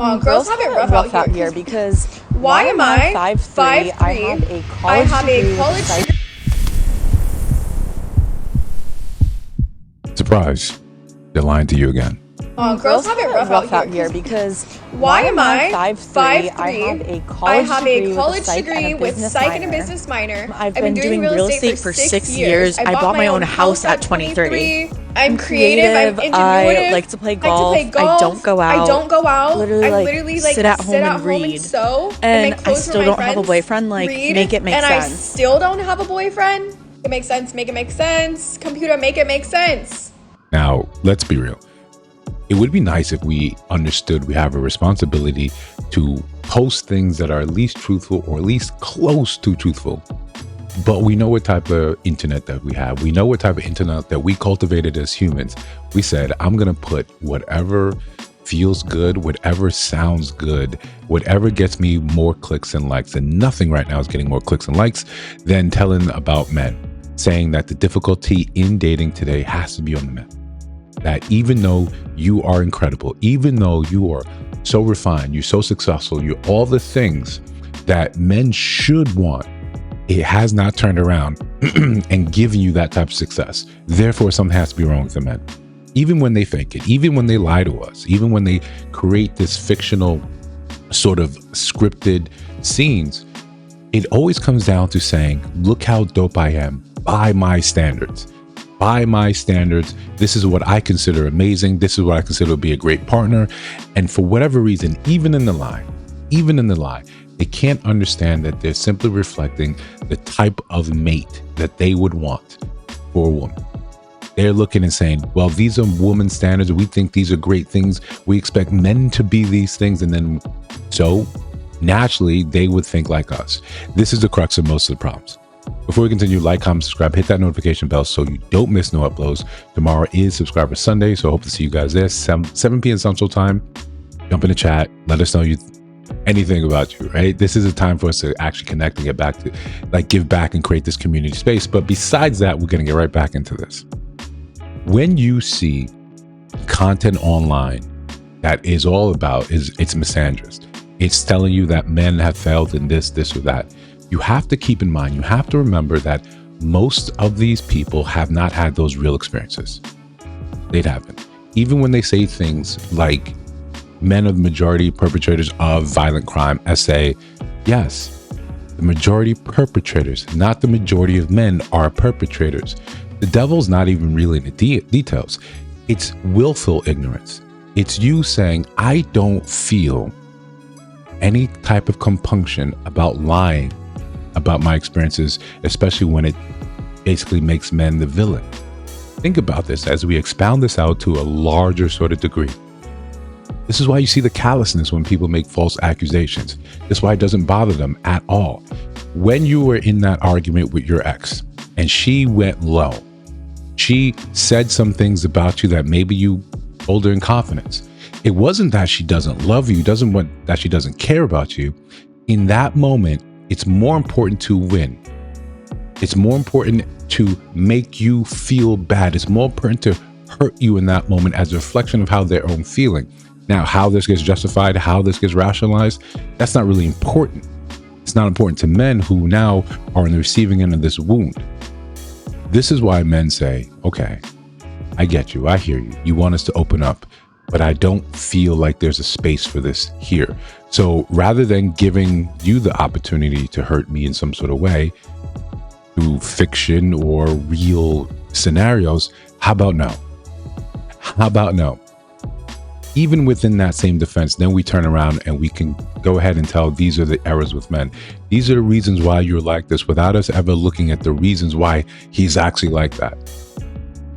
Girls have it rough out here because why am I 5'3"? I have a college degree. Surprise, they're lying to you again. Girls have it rough out here because why am I 5'3"? I have a college degree with psych and a business minor. I've been doing real estate for 6 years. I bought my own house at 23. I'm creative. I'm ingenuitive. I like to play golf. I don't go out. Literally sit at home and read. And sew. And I still don't have a boyfriend. Make it make sense. And I still don't have a boyfriend. It makes sense. Make it make sense. Computer, make it make sense. Now, let's be real. It would be nice if we understood we have a responsibility to post things that are at least truthful or at least close to truthful. But we know what type of internet that we have. We know what type of internet that we cultivated as humans. We said, I'm going to put whatever feels good, whatever sounds good, whatever gets me more clicks and likes. And nothing right now is getting more clicks and likes than telling about men, saying that the difficulty in dating today has to be on the men. That even though you are incredible, even though you are so refined, you're so successful, you're all the things that men should want, it has not turned around and given you that type of success. Therefore, something has to be wrong with the men. Even when they fake it, even when they lie to us, even when they create this fictional sort of scripted scenes, it always comes down to saying, look how dope I am by my standards. By my standards, this is what I consider amazing. This is what I consider to be a great partner. And for whatever reason, even in the lie, they can't understand that they're simply reflecting the type of mate that they would want for a woman. They're looking and saying, well, these are woman standards. We think these are great things. We expect men to be these things. And then so naturally, they would think like us. This is the crux of most of the problems. Before we continue, like, comment, subscribe, hit that notification bell so you don't miss no uploads. Tomorrow is Subscriber Sunday, so I hope to see you guys there. 7 p.m. Central Time. Jump in the chat. Let us know anything about you, right? This is a time for us to actually connect and get back to, give back and create this community space. But besides that, we're going to get right back into this. When you see content online that is all about, it's misandrist. It's telling you that men have failed in this or that. You have to keep in mind, you have to remember that most of these people have not had those real experiences. They haven't. Even when they say things like men are the majority perpetrators of violent crime, I say, yes, the majority perpetrators, not the majority of men are perpetrators. The devil's not even really in the details. It's willful ignorance. It's you saying, I don't feel any type of compunction about lying about my experiences, especially when it basically makes men the villain. Think about this as we expound this out to a larger sort of degree. This is why you see the callousness when people make false accusations. This is why it doesn't bother them at all. When you were in that argument with your ex and she went low, she said some things about you that maybe you told her in confidence. It wasn't that she doesn't love you, that she doesn't care about you. In that moment, it's more important to win. It's more important to make you feel bad. It's more important to hurt you in that moment as a reflection of how their own feeling. Now, how this gets justified, how this gets rationalized, that's not really important. It's not important to men who now are on the receiving end of this wound. This is why men say, okay, I get you. I hear you. You want us to open up, but I don't feel like there's a space for this here. So rather than giving you the opportunity to hurt me in some sort of way through fiction or real scenarios, how about no? How about no? Even within that same defense, then we turn around and we can go ahead and tell these are the errors with men. These are the reasons why you're like this without us ever looking at the reasons why he's actually like that.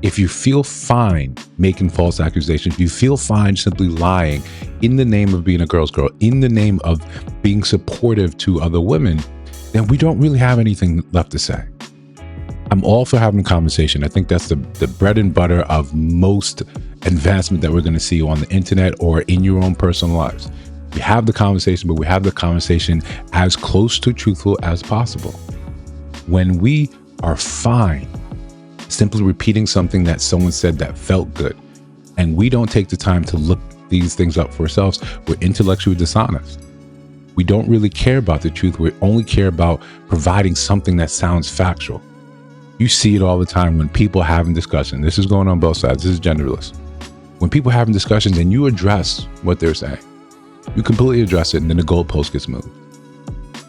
If you feel fine making false accusations, you feel fine simply lying in the name of being a girl's girl, in the name of being supportive to other women, then we don't really have anything left to say. I'm all for having a conversation. I think that's the bread and butter of most advancement that we're going to see on the internet or in your own personal lives. We have the conversation, but we have the conversation as close to truthful as possible. When we are fine simply repeating something that someone said that felt good, and we don't take the time to look these things up for ourselves, we're intellectually dishonest. We don't really care about the truth. We only care about providing something that sounds factual. You see it all the time when people are having discussion. This is going on both sides. This is genderless. When people are having discussions and you address what they're saying, you completely address it, and then the goalpost gets moved.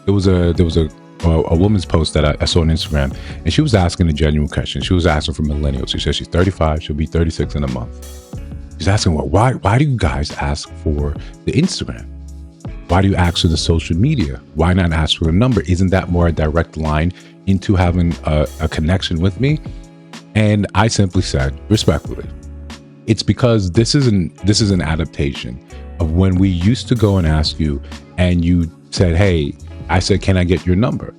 There was a woman's post that I saw on Instagram, and she was asking a genuine question. She was asking for millennials. She said she's 35. She'll be 36 in a month. She's asking, well, why do you guys ask for the Instagram? Why do you ask for the social media? Why not ask for a number? Isn't that more a direct line into having a connection with me? And I simply said, respectfully, it's because this is an adaptation of when we used to go and ask you, and you said, hey, I said, can I get your number?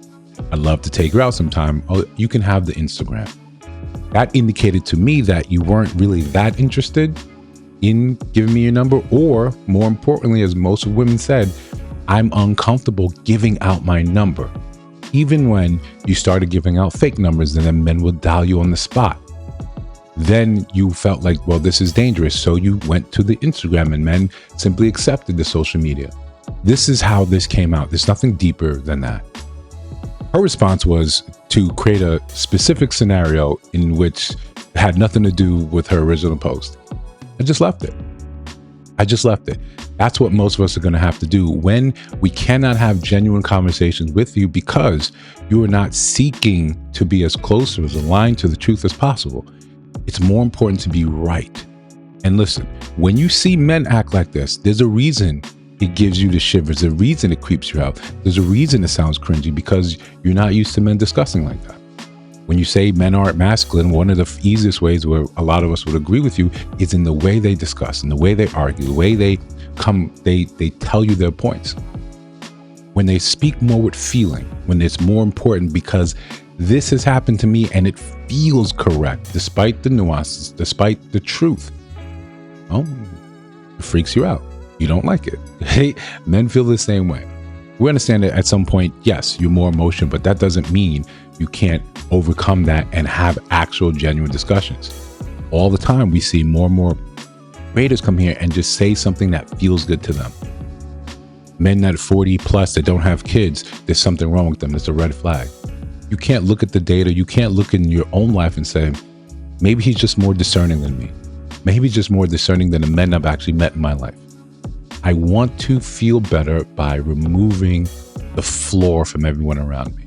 I'd love to take you out sometime. Oh, you can have the Instagram. That indicated to me that you weren't really that interested in giving me your number, or more importantly, as most women said, I'm uncomfortable giving out my number. Even when you started giving out fake numbers, and then men would dial you on the spot. Then you felt like, well, this is dangerous. So you went to the Instagram, and men simply accepted the social media. This is how this came out. There's nothing deeper than that. Her response was to create a specific scenario in which had nothing to do with her original post. I just left it. That's what most of us are going to have to do when we cannot have genuine conversations with you, because you are not seeking to be as close or as aligned to the truth as possible. It's more important to be right. And listen, when you see men act like this, there's a reason it gives you the shivers. There's a reason it creeps you out. There's a reason it sounds cringy, because you're not used to men discussing like that. When you say men aren't masculine, one of the easiest ways where a lot of us would agree with you is in the way they discuss, in the way they argue, the way they tell you their points. When they speak more with feeling, when it's more important, because this has happened to me and it feels correct, despite the nuances, despite the truth. Oh, it freaks you out. You don't like it. Hey, men feel the same way. We understand that at some point, yes, you're more emotional, but that doesn't mean you can't overcome that and have actual genuine discussions. All the time, we see more and more creators come here and just say something that feels good to them. Men that 40 plus that don't have kids, there's something wrong with them. It's a red flag. You can't look at the data. You can't look in your own life and say, maybe he's just more discerning than me. Maybe he's just more discerning than the men I've actually met in my life. I want to feel better by removing the floor from everyone around me.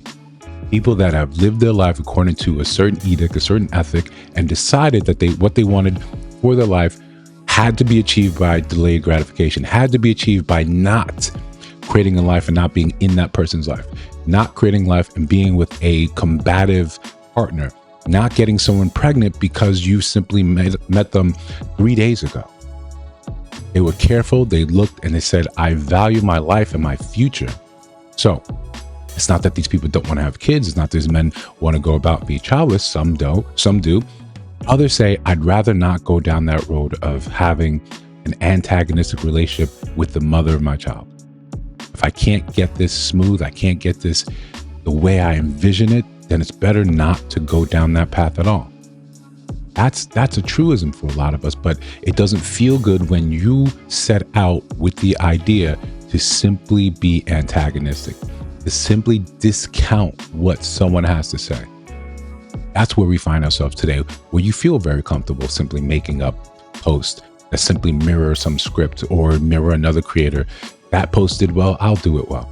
People that have lived their life according to a certain edict, a certain ethic, and decided that what they wanted for their life had to be achieved by delayed gratification, had to be achieved by not creating a life and not being in that person's life, not creating life and being with a combative partner, not getting someone pregnant because you simply met them 3 days ago. They were careful, they looked, and they said, I value my life and my future. So it's not that these people don't want to have kids. It's not these men want to go about and be childless. Some don't, some do. Others say, I'd rather not go down that road of having an antagonistic relationship with the mother of my child. If I can't get this smooth, I can't get this the way I envision it, then it's better not to go down that path at all. That's a truism for a lot of us, but it doesn't feel good when you set out with the idea to simply be antagonistic, to simply discount what someone has to say. That's where we find ourselves today, where you feel very comfortable simply making up posts that simply mirror some script or mirror another creator. That post did well, I'll do it well.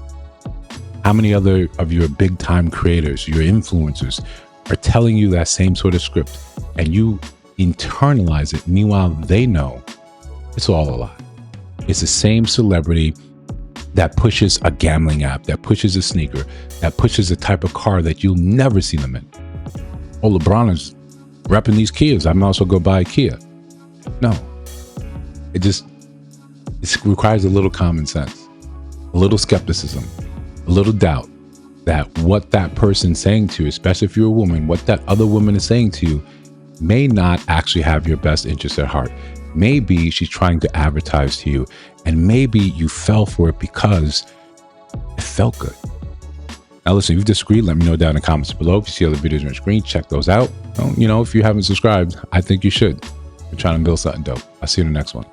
How many other of your big time creators, your influencers, are telling you that same sort of script and you internalize it? Meanwhile, they know it's all a lie. It's the same celebrity that pushes a gambling app, that pushes a sneaker, that pushes a type of car that you'll never see them in. Oh, LeBron is repping these Kias. I might also go buy a Kia. No, it requires a little common sense, a little skepticism, a little doubt that what that person's saying to you, especially if you're a woman, what that other woman is saying to you may not actually have your best interest at heart. Maybe she's trying to advertise to you, and maybe you fell for it because it felt good. Now listen, if you disagree, let me know down in the comments below. If you see other videos on your screen, check those out. If you haven't subscribed, I think you should. We're trying to build something dope. I'll see you in the next one.